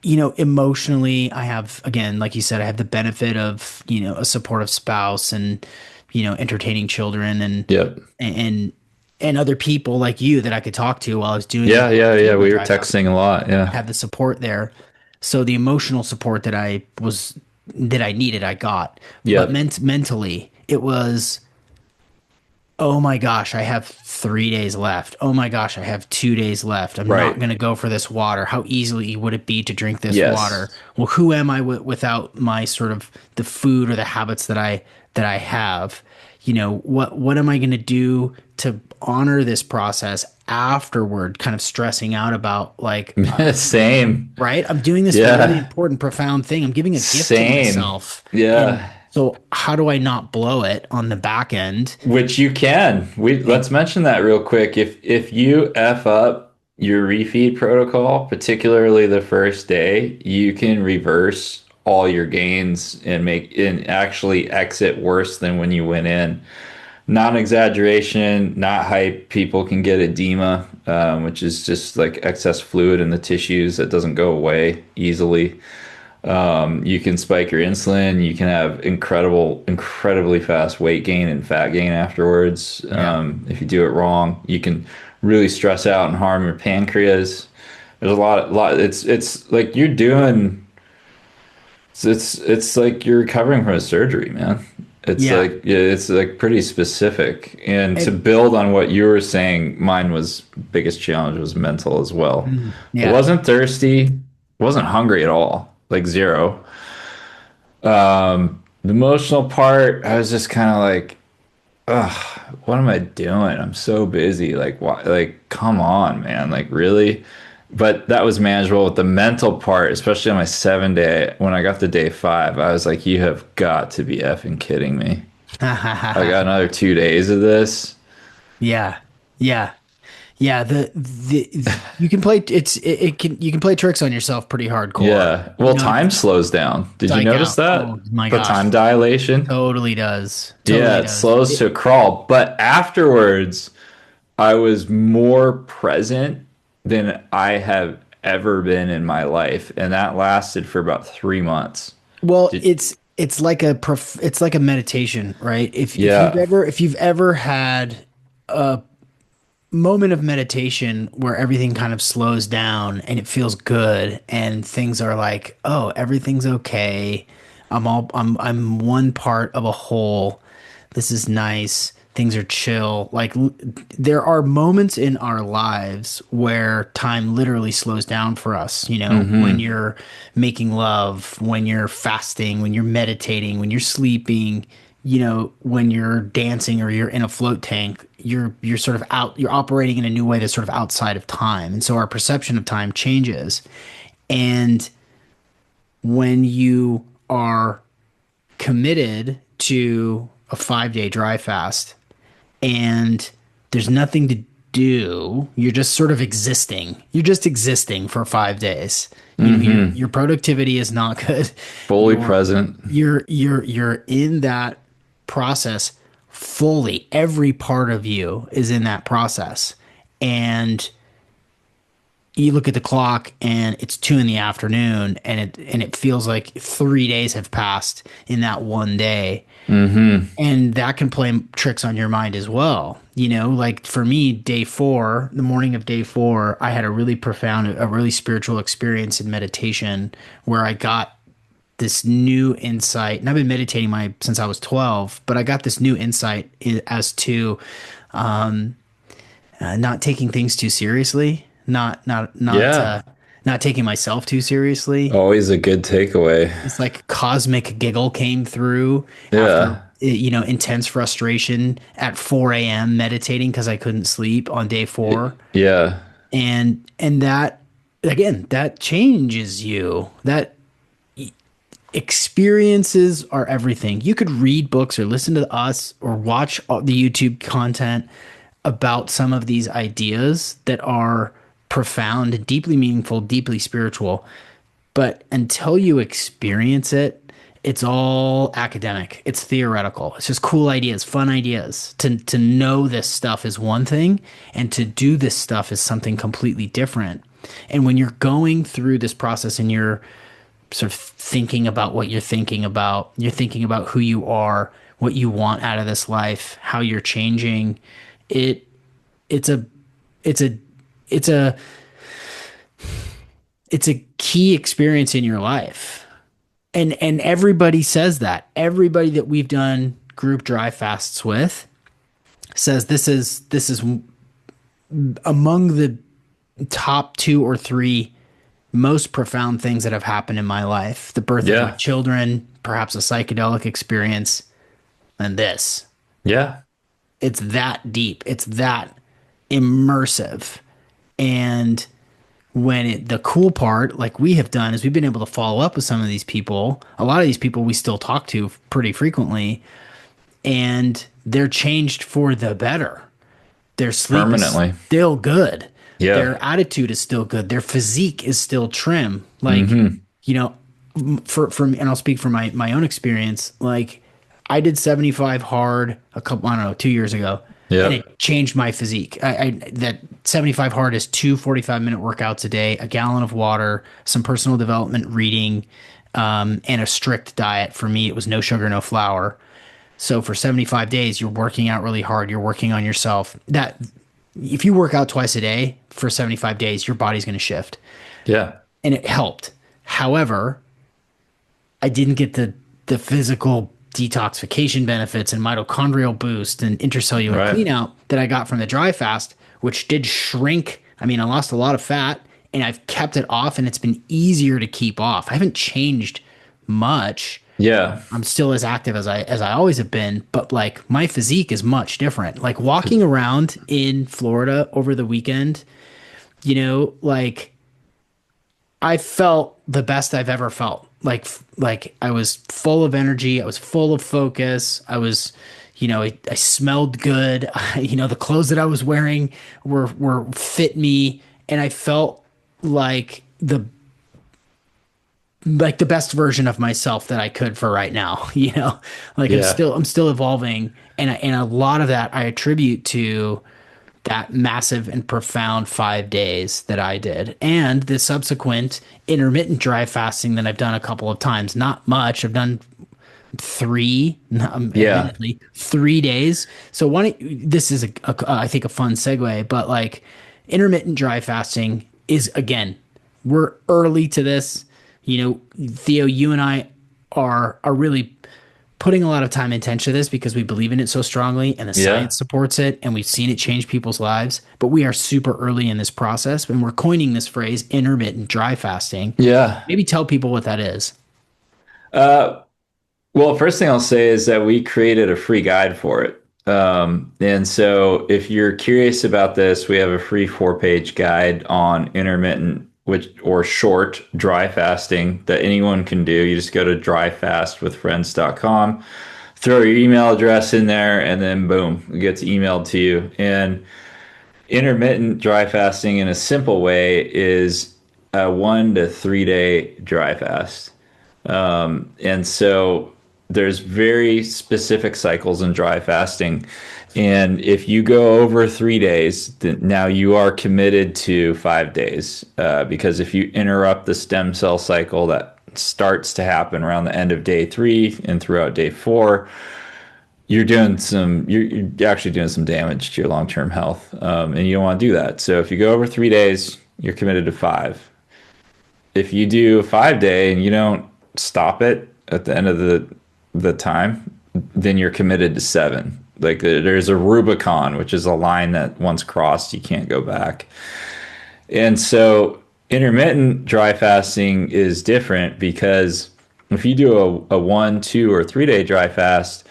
You know, emotionally, I have again, like you said, I have the benefit of, you know, a supportive spouse and, you know, entertaining children Yep. and and other people like you that I could talk to while I was Yeah, yeah, yeah. doing my We were dry fast. texting a lot. I Yeah. had the support there. So the emotional support that I needed, I got. But Yep. mentally, it was, oh my gosh, I have 3 days left. Oh my gosh, I have 2 days left. I'm not Right. going to go for this water. How easily would it be to drink this water? Yes. Well, who am I without my sort of the food or the habits that I have? You know, what am I going to do to honor this process afterward? Kind of stressing out about like, Same. right? I'm doing this really Yeah. important, profound thing. I'm giving a gift to Same. myself. And Yeah. so how do I not blow it on the back end? Which you can. We And let's mention that real quick. If you F up your refeed protocol, particularly the first day, you can reverse all your gains and make and actually exit worse than when you went in. Not an exaggeration, not hype. People can get edema, which is just like excess fluid in the tissues that doesn't go away easily. You can spike your insulin. You can have incredibly fast weight gain and fat gain afterwards. yeah. If you do it wrong, you can really stress out and harm your pancreas. There's a lot. It's like you're doing. It's like you're recovering from a surgery, man. It's Yeah. like yeah, it's like pretty specific. And to And build on what you were saying, mine was biggest challenge was mental as well. I yeah. wasn't thirsty, wasn't hungry at all, like zero. The emotional part, I was just kind of like, ugh, what am I doing? I'm so busy. Like, why? Like, come on, man. Like, really? But that was manageable with the mental part, especially on my 7 day. When I got to day five, I was like, you have got to be effing kidding me. I got another 2 days of this. Yeah. Yeah. Yeah. You can play it can you can play tricks on yourself pretty hardcore. Yeah. You Well, know, time slows down. Did you psych notice out. that? Oh my The gosh. time dilation? Totally does. Yeah, Totally it does. slows to a crawl. But afterwards, I was more present than I have ever been in my life, and that lasted for about 3 months. Well, Did, it's like a it's like a meditation, right? yeah. If you've ever had moment of meditation where everything kind of slows down and it feels good and things are like, oh, everything's okay. I'm one part of a whole. This is nice. Things are chill. There are moments in our lives where time literally slows down for us, you know, when Hmm. you're making love, when you're fasting, when you're meditating, when you're sleeping, you know, when you're dancing or you're in a float tank, you're sort of out, you're operating in a new way that's sort of outside of time. And so our perception of time changes. And when you are committed to a 5 day dry fast and there's nothing to do, you're just sort of existing. You're just existing for 5 days. You know, Hmm. your productivity is not good. Fully Your present. you're in that process fully. Every part of you is in that process. And you look at the clock and it's 2 in the afternoon and it feels like 3 days have passed in that one day. Hmm. And that can play tricks on your mind as well. You know, like for me, day four, the morning of day four, I had a really profound, a really spiritual experience in meditation where I got this new insight, and I've been meditating my since I was 12, but I got this new insight as to not taking things too seriously, Yeah. not taking myself too seriously. Always a good takeaway. It's like cosmic giggle came through after Yeah. intense frustration at 4 a.m. meditating because I couldn't sleep on day 4, Yeah. and that again that changes you. That experiences are everything. You could read books or listen to us or watch all the YouTube content about some of these ideas that are profound, deeply meaningful, deeply spiritual. But until you experience it, it's all academic. It's theoretical. It's just cool ideas, fun ideas. To know this stuff is one thing, and to do this stuff is something completely different. And when you're going through this process and you're sort of thinking about what you're thinking about who you are, what you want out of this life, how you're changing, it it's a it's a it's a it's a key experience in your life. And everybody says that. Everybody that we've done group dry fasts with says this is among the top 2 or 3 most profound things that have happened in my life. The birth of my Yeah. children, perhaps a psychedelic experience, and this. Yeah. It's that deep. It's that immersive. And the cool part, like we have done, is we've been able to follow up with some of these people. A lot of these people we still talk to pretty frequently, and they're changed for the better. Their sleep is Permanently. still good. Yeah. Their attitude is still good. Their physique is still trim. Like, Hmm. you know, for and I'll speak from my own experience. Like, I did 75 hard a couple, I don't know, 2 years ago, and Yeah. it changed my physique. I that 75 hard is 2 45-minute workouts a day, a gallon of water, some personal development reading, and a strict diet. For me, it was no sugar, no flour. So for 75 days, you're working out really hard. You're working on yourself. That if you work out twice a day for 75 days, your body's going to shift. Yeah. And it helped. However, I didn't get the physical detoxification benefits and mitochondrial boost and intercellular Right. clean out that I got from the dry fast, which did shrink. I mean, I lost a lot of fat and I've kept it off and it's been easier to keep off. I haven't changed much. Yeah. I'm still as active as I always have been, but like my physique is much different. Like walking around in Florida over the weekend, like I felt the best I've ever felt. Like I was full of energy, I was full of focus. I smelled good. The clothes that I was wearing were fit me, and I felt like the best version of myself that I could for right now. Like Yeah. I'm still evolving, and a lot of that I attribute to that massive and profound 5 days that I did, and the subsequent intermittent dry fasting that I've done a couple of times. Not much. I've done three, Yeah. admittedly, 3 days. So this is I think a fun segue, but like intermittent dry fasting is again, we're early to this. Theo, you and I are really putting a lot of time and attention to this because we believe in it so strongly and the Yeah. science supports it and we've seen it change people's lives. But we are super early in this process and we're coining this phrase intermittent dry fasting. Yeah. Maybe tell people what that is. Uh, well, first thing I'll say is that we created a free guide for it. And so if you're curious about this, we have a free 4-page guide on intermittent or short dry fasting that anyone can do. You just go to dryfastwithfriends.com, throw your email address in there, and then boom, it gets emailed to you. And intermittent dry fasting in a simple way is a 1 to 3 day dry fast. And so there's very specific cycles in dry fasting. And if you go over 3 days, then now you are committed to 5 days. Because if you interrupt the stem cell cycle that starts to happen around the end of day 3 and throughout day 4, you're actually doing some damage to your long-term health. And you don't want to do that. So if you go over 3 days, you're committed to 5. If you do a 5 day and you don't stop it at the end of the time, then you're committed to 7. Like there's a Rubicon, which is a line that once crossed, you can't go back. And so intermittent dry fasting is different because if you do a 1, 2, or 3 day dry fast,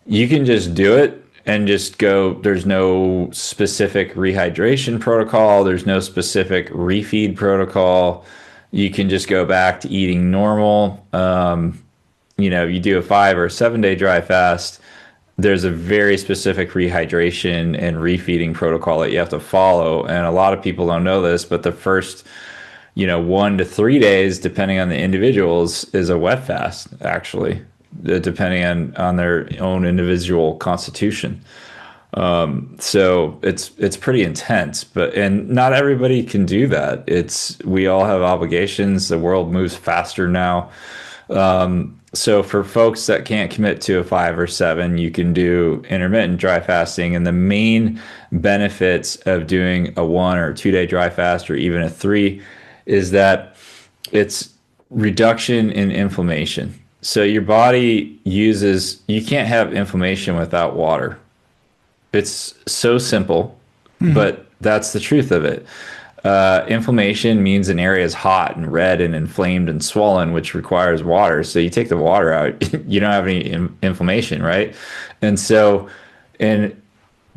you can just do it and just go. There's no specific rehydration protocol, there's no specific refeed protocol. You can just go back to eating normal. You do a 5 or 7 day dry fast, there's a very specific rehydration and refeeding protocol that you have to follow. And a lot of people don't know this, but the first, 1 to 3 days, depending on the individuals, is a wet fast, actually, depending on their own individual constitution. So it's pretty intense, and not everybody can do that. We all have obligations. The world moves faster now. So for folks that can't commit to a 5 or 7, you can do intermittent dry fasting. And the main benefits of doing a 1 or 2 day dry fast, or even a 3, is that it's reduction in inflammation. So your body you can't have inflammation without water. It's so simple, but that's the truth of it. Inflammation means an area is hot and red and inflamed and swollen, which requires water. So you take the water out, you don't have any inflammation, right? And so, in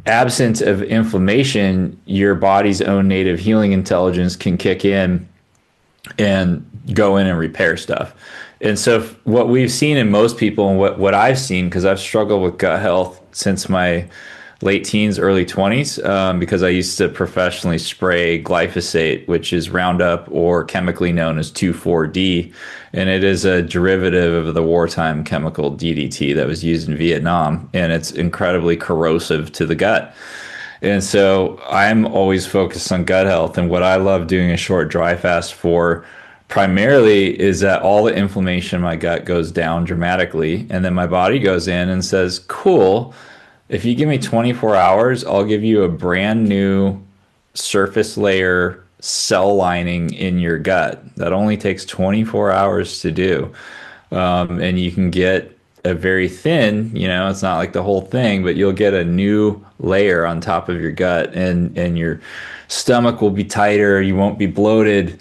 absence of inflammation, your body's own native healing intelligence can kick in and go in and repair stuff. And so, what we've seen in most people, and what I've seen, because I've struggled with gut health since my late teens, early 20s, because I used to professionally spray glyphosate, which is Roundup, or chemically known as 2,4-D. And it is a derivative of the wartime chemical DDT that was used in Vietnam. And it's incredibly corrosive to the gut. And so I'm always focused on gut health. And what I love doing a short dry fast for primarily is that all the inflammation in my gut goes down dramatically. And then my body goes in and says, cool, if you give me 24 hours, I'll give you a brand new surface layer cell lining in your gut. That only takes 24 hours to do. And you can get a very thin, it's not like the whole thing, but you'll get a new layer on top of your gut, and your stomach will be tighter. You won't be bloated.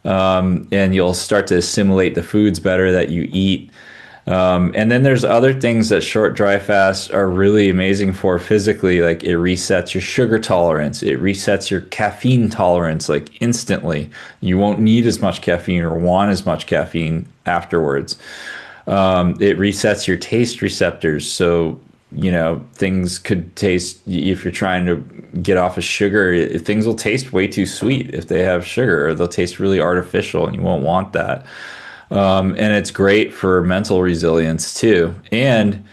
And you'll start to assimilate the foods better that you eat. And then there's other things that short dry fasts are really amazing for physically. Like it resets your sugar tolerance. It resets your caffeine tolerance like instantly. You won't need as much caffeine or want as much caffeine afterwards. It resets your taste receptors. So, things could taste, if you're trying to get off of sugar, things will taste way too sweet if they have sugar, or they'll taste really artificial, and you won't want that. And it's great for mental resilience too. And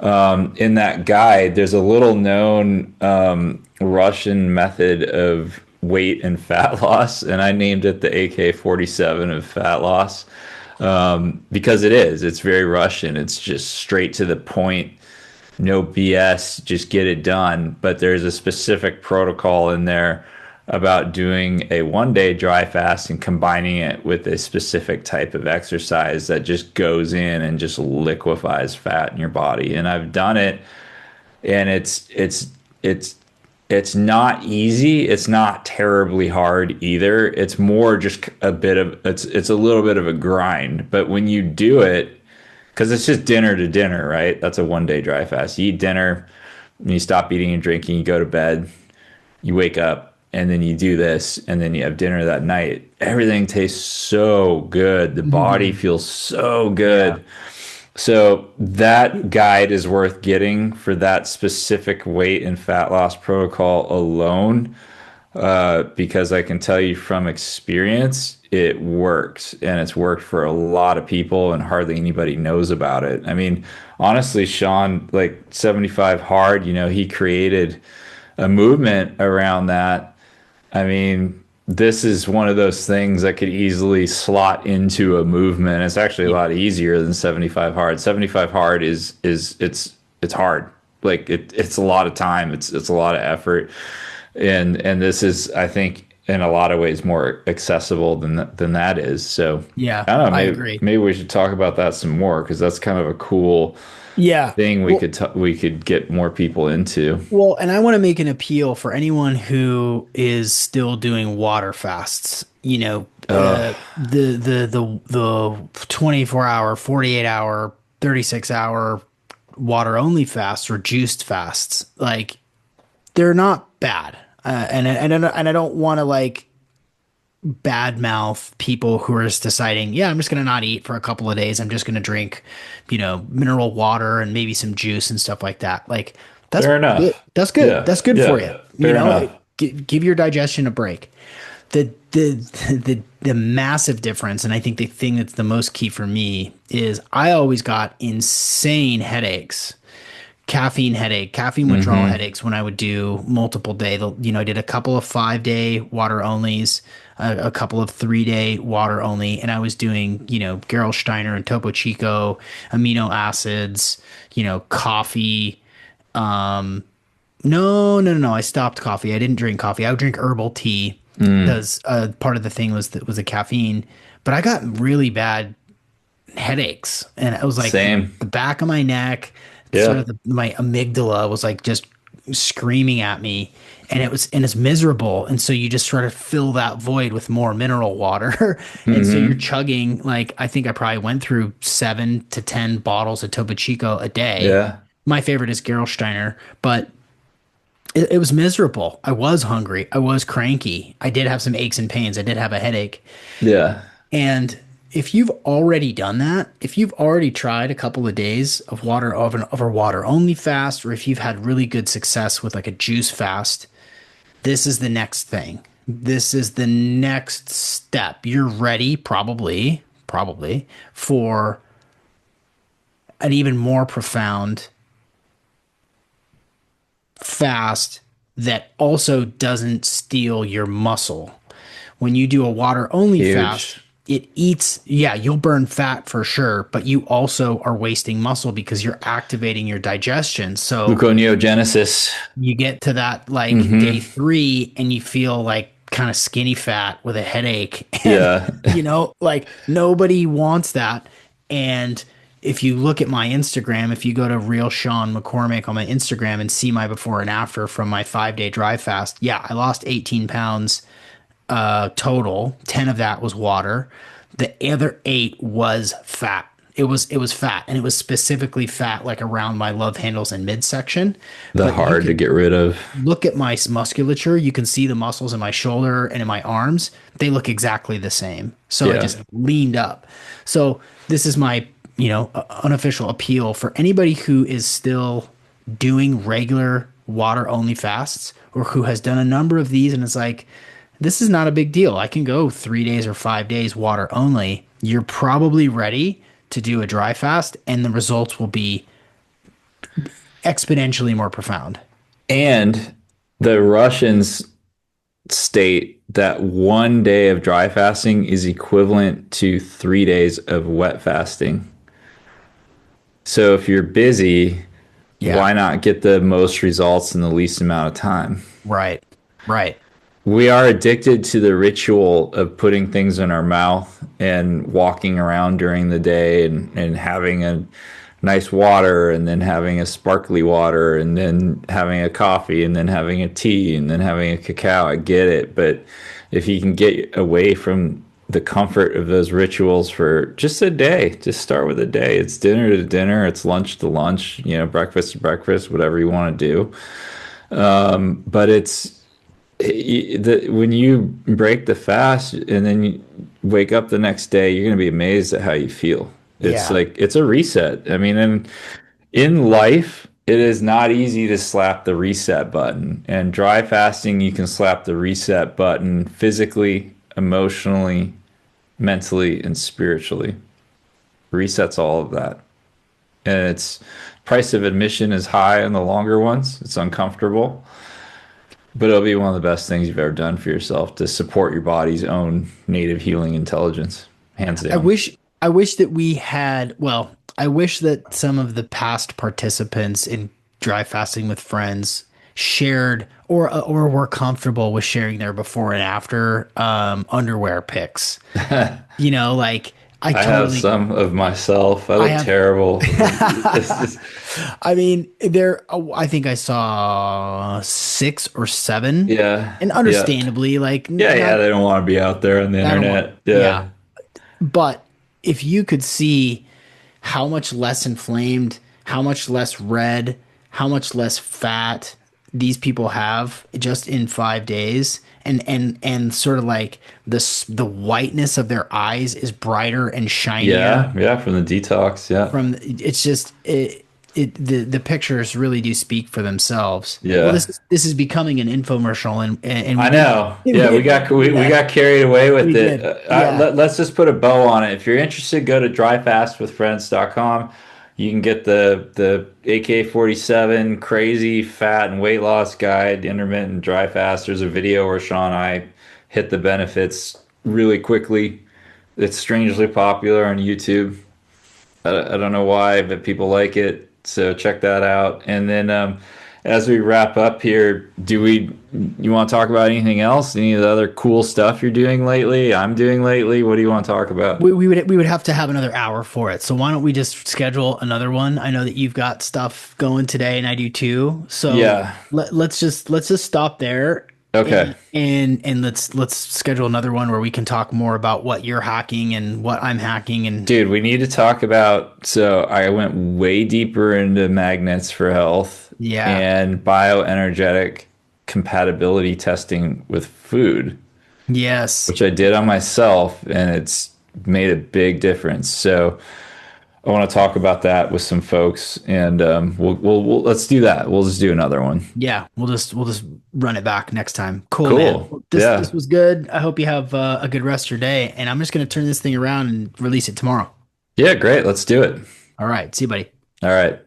in that guide, there's a little known Russian method of weight and fat loss, and I named it the AK-47 of fat loss, because it's very Russian. It's just straight to the point, no BS, just get it done. But there's a specific protocol in there about doing a 1 day dry fast and combining it with a specific type of exercise that just goes in and just liquefies fat in your body. And I've done it, and it's not easy. It's not terribly hard either. It's more just it's a little bit of a grind. But when you do it, because it's just dinner to dinner, right? That's a 1 day dry fast. You eat dinner, and you stop eating and drinking, you go to bed, you wake up, and then you do this, and then you have dinner that night. Everything tastes so good. The body feels so good. Yeah. So that guide is worth getting for that specific weight and fat loss protocol alone, because I can tell you from experience, it works, and it's worked for a lot of people, and hardly anybody knows about it. I mean, honestly, Sean, like 75 Hard, he created a movement around that. I mean, this is one of those things that could easily slot into a movement. It's actually a lot easier than 75 Hard. 75 Hard it's hard. Like it's a lot of time. It's a lot of effort. And this is, I think, in a lot of ways more accessible than that is. So Yeah, I don't know, I maybe agree. maybe we should talk about that some more because that's kind of a cool Yeah. thing Well, we could get more people into. well, and I want to make an appeal for anyone who is still doing water fasts. Oh, The 24-hour, 48-hour, 36-hour water only fasts or juiced fasts. Like they're not bad. And I don't want to like badmouth people who are just deciding, yeah, I'm just gonna not eat for a couple of days. I'm just gonna drink, mineral water and maybe some juice and stuff like that. Like that's fair good. enough. That's good. Yeah, That's good for yeah, you. fair enough. Give your digestion a break. The massive difference, and I think the thing that's the most key for me is I always got insane headaches, caffeine withdrawal Hmm. headaches when I would do multiple day. I did a couple of 5 day water onlys, a couple of 3 day water only, and I was doing, Gerolsteiner and Topo Chico, amino acids, coffee. No, no, no, no. I stopped coffee. I didn't drink coffee. I would drink herbal tea Mm, because part of the thing was the caffeine. But I got really bad headaches, and it was like same. the back of my neck, sort Yeah. of my amygdala was like just screaming at me, and it's miserable. And so you just sort of fill that void with more mineral water, and so you're Hmm. chugging like I think I probably went through 7 to 10 bottles of Topo Chico a day. Yeah. My favorite is Gerolsteiner, but it was miserable. I was hungry. I was cranky. I did have some aches and pains. I did have a headache. Yeah. And if you've already done that, if you've already tried a couple of days of a water only fast, or if you've had really good success with like a juice fast, this is the next thing. This is the next step. You're ready, probably, for an even more profound fast that also doesn't steal your muscle. When you do a water only fast, Huge. it eats, yeah, you'll burn fat for sure, but you also are wasting muscle because you're activating your digestion. So Gluconeogenesis. you get to that like day Hmm. 3 and you feel like kind of skinny fat with a headache. And, Yeah. like nobody wants that. And if you look at my Instagram, if you go to Real Sean McCormick on my Instagram and see my before and after from my 5 day dry fast, yeah, I lost 18 pounds total. 10 of that was water. The other 8 was fat. It was fat, and it was specifically fat like around my love handles and midsection. The But you hard to can get rid of. look at my musculature. You can see the muscles in my shoulder and in my arms. They look exactly the same. So I Yeah. just leaned up. So this is my, unofficial appeal for anybody who is still doing regular water only fasts or who has done a number of these and it's like, this is not a big deal. I can go 3 days or 5 days water only. You're probably ready to do a dry fast, and the results will be exponentially more profound. And the Russians state that 1 day of dry fasting is equivalent to 3 days of wet fasting. So if you're busy, Yeah. why not get the most results in the least amount of time? Right. Right. We are addicted to the ritual of putting things in our mouth and walking around during the day and having a nice water and then having a sparkly water and then having a coffee and then having a tea and then having a cacao. I get it. But if you can get away from the comfort of those rituals for just a day, just start with a day. It's dinner to dinner, it's lunch to lunch, breakfast to breakfast, whatever you want to do. But when you break the fast and then you wake up the next day, you're going to be amazed at how you feel. It's Yeah. like it's a reset. I mean, in life, it is not easy to slap the reset button. And dry fasting, you can slap the reset button physically, emotionally, mentally, and spiritually. Resets all of that. And its price of admission is high in the longer ones. It's uncomfortable. But it'll be one of the best things you've ever done for yourself to support your body's own native healing intelligence, hands I down. wish I wish that we had, I wish that some of the past participants in dry fasting with friends shared or were comfortable with sharing their before and after underwear pics. You know, like I I have totally some of myself. I I look have terrible. It's just, I mean, I think I saw six or seven, yeah, and yeah, understandably, like yeah, yeah. not They don't want to be out there on the I don't want, internet. yeah. Yeah, But if you could see how much less inflamed, how much less red, how much less fat these people have just in 5 days, and sort of like the whiteness of their eyes is brighter and shinier yeah, yeah. From the detox. Yeah, from it's just the pictures really do speak for themselves. Well, yeah. this is becoming an infomercial, and we I didn't know. we Yeah, we didn't got do we that. got carried away with We it. did. Yeah. Let's just put a bow on it. If you're interested, go to dryfastwithfriends.com. You can get the AK-47 crazy fat and weight loss guide, intermittent dry fast. There's a video where Sean and I hit the benefits really quickly. It's strangely popular on YouTube. I don't know why, but people like it. So check that out. And then as we wrap up here, you want to talk about anything else? Any of the other cool stuff you're doing lately? I'm doing lately? What do you want to talk about? We would have to have another hour for it. So why don't we just schedule another one? I know that you've got stuff going today and I do too. So Yeah. let's just stop there Okay. and let's schedule another one where we can talk more about what you're hacking and what I'm hacking and Dude, we need to talk about. So I went way deeper into magnets for health yeah. and bioenergetic compatibility testing with food, Yes. which I did on myself, and it's made a big difference. So I want to talk about that with some folks, and let's do that. We'll just do another one. Yeah, we'll just run it back next time. Cool, man. Cool. Well, this Yeah. was good. I hope you have a good rest of your day, and I'm just gonna turn this thing around and release it tomorrow. Yeah, great. Let's do it. All right, see you, buddy. All right.